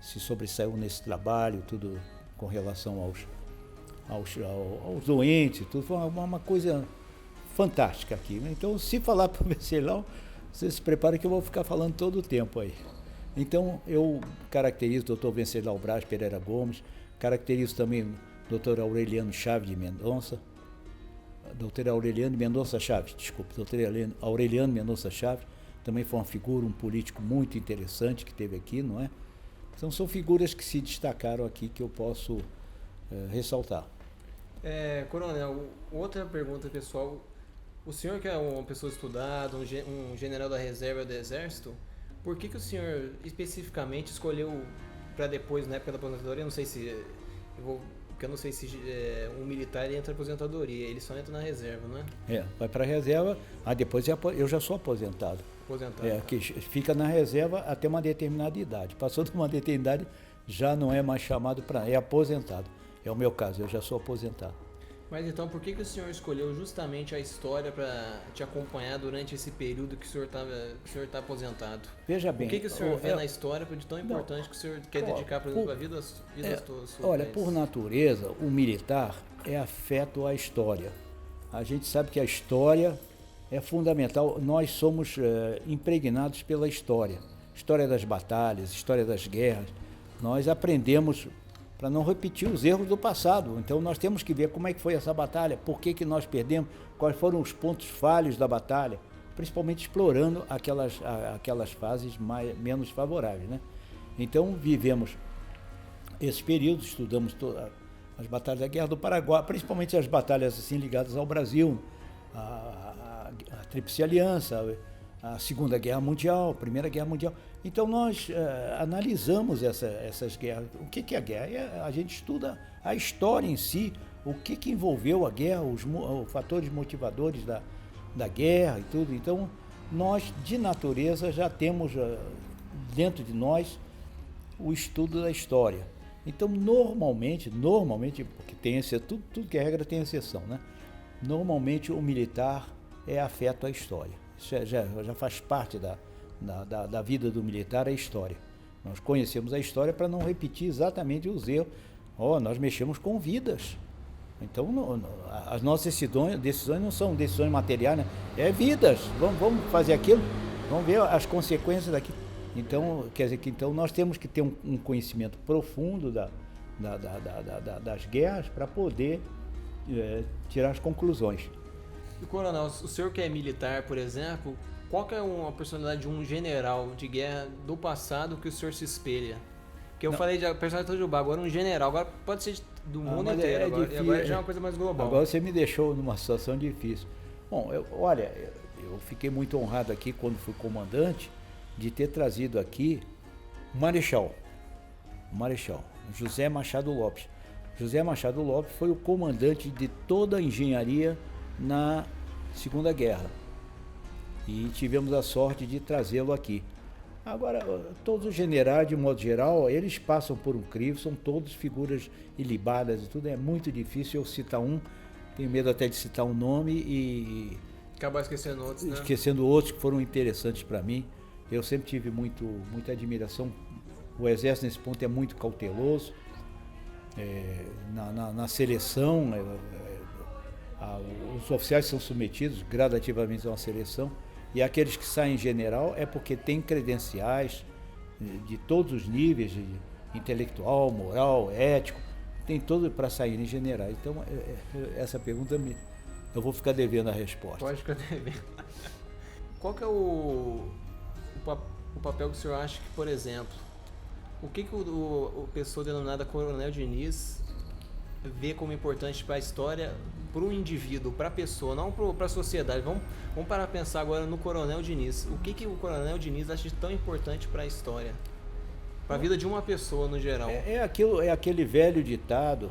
se sobressaiu nesse trabalho, tudo com relação aos doentes, tudo. Foi uma coisa fantástica aqui. Então, se falar para o Venceslau, você se prepara que eu vou ficar falando todo o tempo aí. Então, eu caracterizo o Dr. Venceslau Braz Pereira Gomes, caracterizo também o Dr. Aureliano Chaves de Mendonça, Dr. Aureliano Mendonça Chaves, também foi uma figura, um político muito interessante que teve aqui, não é? Então são figuras que se destacaram aqui que eu posso ressaltar. Coronel, outra pergunta pessoal. O senhor que é uma pessoa estudada, um general da reserva do Exército, por que o senhor especificamente escolheu para depois, na época da aposentadoria, porque eu não sei se um militar entra na aposentadoria, ele só entra na reserva, não é? Vai para a reserva, depois eu já sou aposentado. Que fica na reserva até uma determinada idade. Passou de uma determinada idade, já não é mais chamado é aposentado. É o meu caso, eu já sou aposentado. Mas então, por que o senhor escolheu justamente a história para te acompanhar durante esse período que o senhor está aposentado? Veja bem. O que o senhor vê na história de tão importante que o senhor quer dedicar, por exemplo, a vida sua? Olha, por natureza, o militar é afeto à história. A gente sabe que a história é fundamental. Nós somos impregnados pela história. História das batalhas, história das guerras. Nós aprendemos para não repetir os erros do passado. Então nós temos que ver como é que foi essa batalha, por que nós perdemos, quais foram os pontos falhos da batalha, principalmente explorando aquelas fases menos favoráveis, né? Então vivemos esse período, estudamos as batalhas da Guerra do Paraguai, principalmente as batalhas assim ligadas ao Brasil, a Tríplice Aliança, a Segunda Guerra Mundial, a Primeira Guerra Mundial. Então nós analisamos essas guerras. O que é a guerra? A gente estuda a história em si, o que envolveu a guerra, os fatores motivadores da guerra e tudo. Então nós, de natureza, já temos dentro de nós o estudo da história. Então normalmente, porque tem tudo que é regra tem exceção, né? Normalmente o militar é afeto à história. Isso já faz parte da vida do militar, a história. Nós conhecemos a história para não repetir exatamente os erros. Nós mexemos com vidas. Então, as nossas decisões não são decisões materiais, né? É vidas. Vamos fazer aquilo, vamos ver as consequências daquilo. Então, quer dizer que nós temos que ter um conhecimento profundo das guerras para poder tirar as conclusões. E, Coronel, o senhor que é militar, por exemplo, qual que é uma personalidade de um general de guerra do passado que o senhor se espelha? Porque eu falei de personalidade do Jubá, agora um general, agora pode ser do mundo inteiro, agora já é uma coisa mais global. Agora você me deixou numa situação difícil. Bom, eu fiquei muito honrado aqui quando fui comandante de ter trazido aqui o Marechal José Machado Lopes. José Machado Lopes foi o comandante de toda a engenharia na Segunda Guerra e tivemos a sorte de trazê-lo aqui. Agora, todos os generais, de modo geral, eles passam por um crivo, são todos figuras ilibadas e tudo, é muito difícil eu citar um, tenho medo até de citar um nome e acabar esquecendo outros, né? Esquecendo outros que foram interessantes para mim. Eu sempre tive muita admiração. O Exército, nesse ponto, é muito cauteloso. Na seleção, os oficiais são submetidos gradativamente a uma seleção, e aqueles que saem em general é porque têm credenciais de todos os níveis, de intelectual, moral, ético, tem todo para sair em general. Então, essa pergunta eu vou ficar devendo a resposta. Pode ficar devendo. Qual que é o papel que o senhor acha que, por exemplo, o que o pessoa denominada Coronel Diniz vê como importante para a história, para o indivíduo, para a pessoa, não para a sociedade? Vamos parar a pensar agora no Coronel Diniz. O que o Coronel Diniz acha tão importante para a história? Para a vida de uma pessoa no geral? É aquele velho ditado.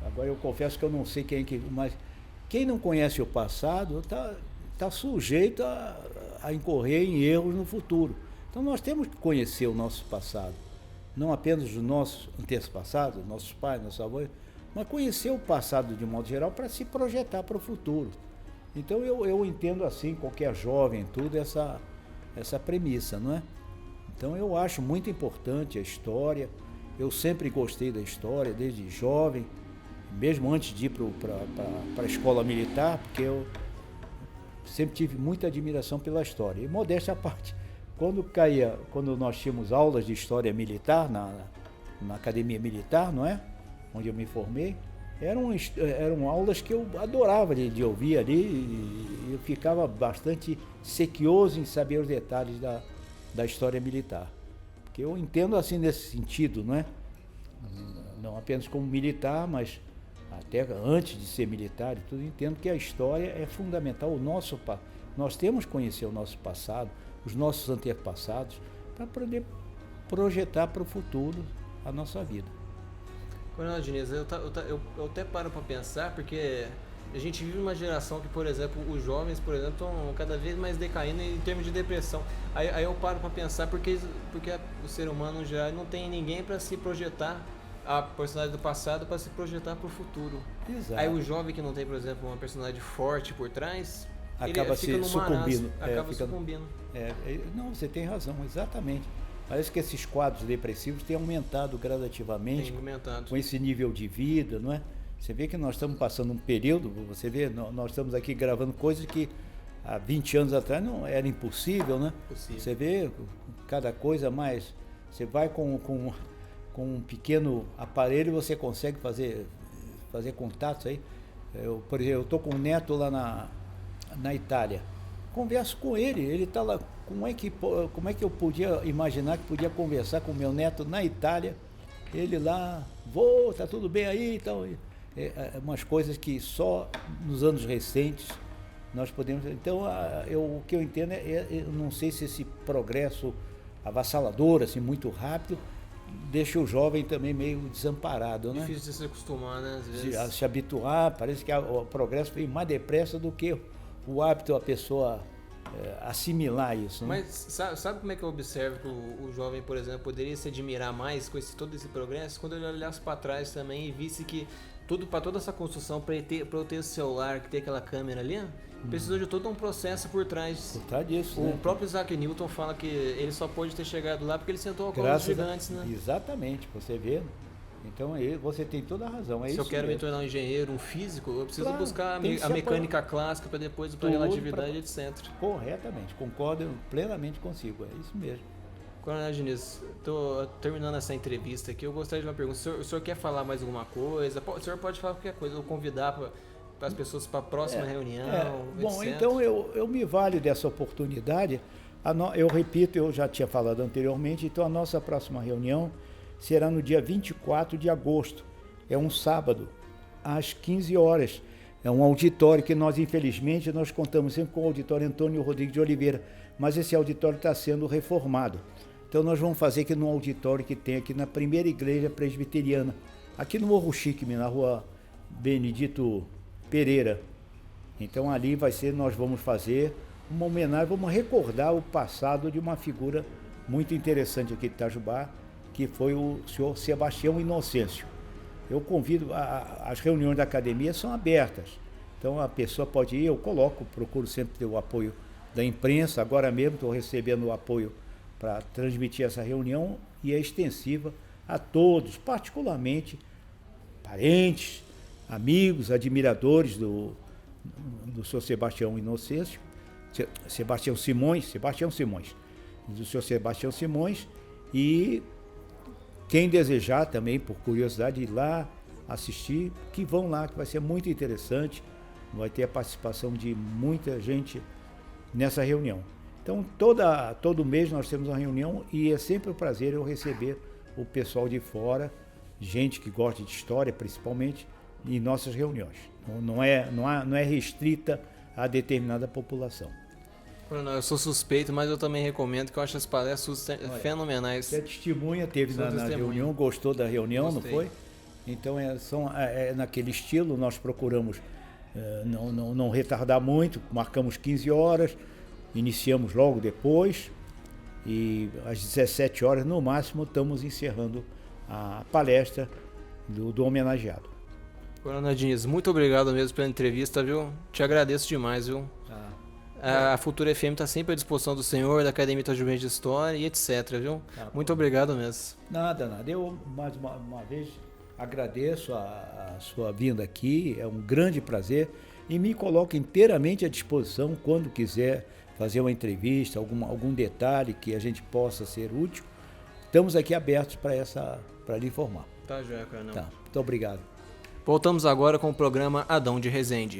Agora eu confesso que eu não sei mas quem não conhece o passado está sujeito a incorrer em erros no futuro. Então nós temos que conhecer o nosso passado, não apenas os nossos antepassados, nossos pais, nossos avós, mas conhecer o passado de modo geral para se projetar para o futuro. Então eu entendo assim, qualquer jovem, tudo, essa premissa, não é? Então eu acho muito importante a história, eu sempre gostei da história, desde jovem, mesmo antes de ir para a escola militar, porque eu sempre tive muita admiração pela história. E modéstia à parte, quando nós tínhamos aulas de história militar na academia militar, não é? Onde eu me formei, eram aulas que eu adorava de ouvir ali, e eu ficava bastante sequioso em saber os detalhes da história militar. Porque eu entendo assim nesse sentido, não é? Não apenas como militar, mas até antes de ser militar e tudo, entendo que a história é fundamental. Nós temos que conhecer o nosso passado, os nossos antepassados, para poder projetar para o futuro a nossa vida. Coronel Diniz, eu até paro para pensar, porque a gente vive uma geração que, por exemplo, os jovens, por exemplo, estão cada vez mais decaindo em termos de depressão. Aí eu paro para pensar porque o ser humano já não tem ninguém para se projetar, a personagem do passado, para se projetar para o futuro. Exato. Aí o jovem que não tem, por exemplo, uma personagem forte por trás, acaba se sucumbindo. Sucumbindo. Não, você tem razão, exatamente. Parece que esses quadros depressivos têm aumentado gradativamente com esse nível de vida, não é? Você vê que nós estamos passando um período, você vê, nós estamos aqui gravando coisas que há 20 anos atrás não era impossível, né? Possível. Você vê cada coisa mais, você vai com um pequeno aparelho, você consegue fazer contatos aí. Por exemplo, eu estou com um neto lá na Itália, converso com ele está lá. Como é que eu podia imaginar que podia conversar com meu neto na Itália, ele lá, tá tudo bem aí, então, umas coisas que só nos anos recentes nós podemos. Então, o que eu entendo eu não sei se esse progresso avassalador, assim, muito rápido, deixa o jovem também meio desamparado, né? Difícil de se acostumar, né? Às vezes. Se habituar, parece que o progresso vem mais depressa do que o hábito a pessoa assimilar isso. Né? Mas sabe como é que eu observo que o jovem, por exemplo, poderia se admirar mais com todo esse progresso? Quando ele olhasse para trás também e visse que para toda essa construção, para eu ter o celular, que tem aquela câmera ali, precisou de todo um processo por trás. Por trás disso, o próprio Isaac Newton fala que ele só pôde ter chegado lá porque ele sentou ao colo dos gigantes, né? Exatamente, você vê. Então você tem toda a razão. Se eu quero me tornar um engenheiro, um físico, eu preciso buscar a mecânica clássica para depois para relatividade, etc. Corretamente, concordo plenamente consigo, é isso mesmo. Coronel Diniz, estou terminando essa entrevista aqui, eu gostaria de uma pergunta. O senhor quer falar mais alguma coisa? O senhor pode falar qualquer coisa, ou convidar para as pessoas para a próxima reunião, Bom, etc. então eu me valho dessa oportunidade. Eu repito, eu já tinha falado anteriormente, então a nossa próxima reunião será no dia 24 de agosto, é um sábado, às 15 horas. É um auditório que infelizmente, nós contamos sempre com o auditório Antônio Rodrigues de Oliveira, mas esse auditório está sendo reformado. Então nós vamos fazer aqui no auditório que tem aqui na primeira igreja presbiteriana, aqui no Morro Chique, na rua Benedito Pereira. Então ali nós vamos fazer uma homenagem, vamos recordar o passado de uma figura muito interessante aqui de Itajubá, que foi o senhor Sebastião Inocêncio. Eu convido, as reuniões da academia são abertas, então a pessoa pode ir, procuro sempre ter o apoio da imprensa, agora mesmo estou recebendo o apoio para transmitir essa reunião e é extensiva a todos, particularmente parentes, amigos, admiradores do senhor Sebastião Inocêncio, Sebastião Simões, do senhor Sebastião Simões, e quem desejar também, por curiosidade, ir lá assistir, que vão lá, que vai ser muito interessante, vai ter a participação de muita gente nessa reunião. Então, todo mês nós temos uma reunião e é sempre um prazer eu receber o pessoal de fora, gente que gosta de história, principalmente, em nossas reuniões. Não é restrita a determinada população. Coronel, eu sou suspeito, mas eu também recomendo, que eu acho as palestras fenomenais. Você testemunha, teve na reunião, gostou da reunião, Gostei. Não foi? Então é naquele estilo, nós procuramos não retardar muito, marcamos 15 horas, iniciamos logo depois e às 17 horas no máximo estamos encerrando a palestra do homenageado. Coronel Diniz, muito obrigado mesmo pela entrevista, viu? Te agradeço demais, viu? A Futura FM está sempre à disposição do senhor, da Academia Itajubense de História e etc, viu? Muito obrigado mesmo. Nada. Eu, mais uma vez, agradeço a sua vinda aqui, é um grande prazer e me coloco inteiramente à disposição quando quiser fazer uma entrevista, algum detalhe que a gente possa ser útil. Estamos aqui abertos para lhe informar. Tá, joia, Coronel. Tá, muito obrigado. Voltamos agora com o programa Adão de Resende.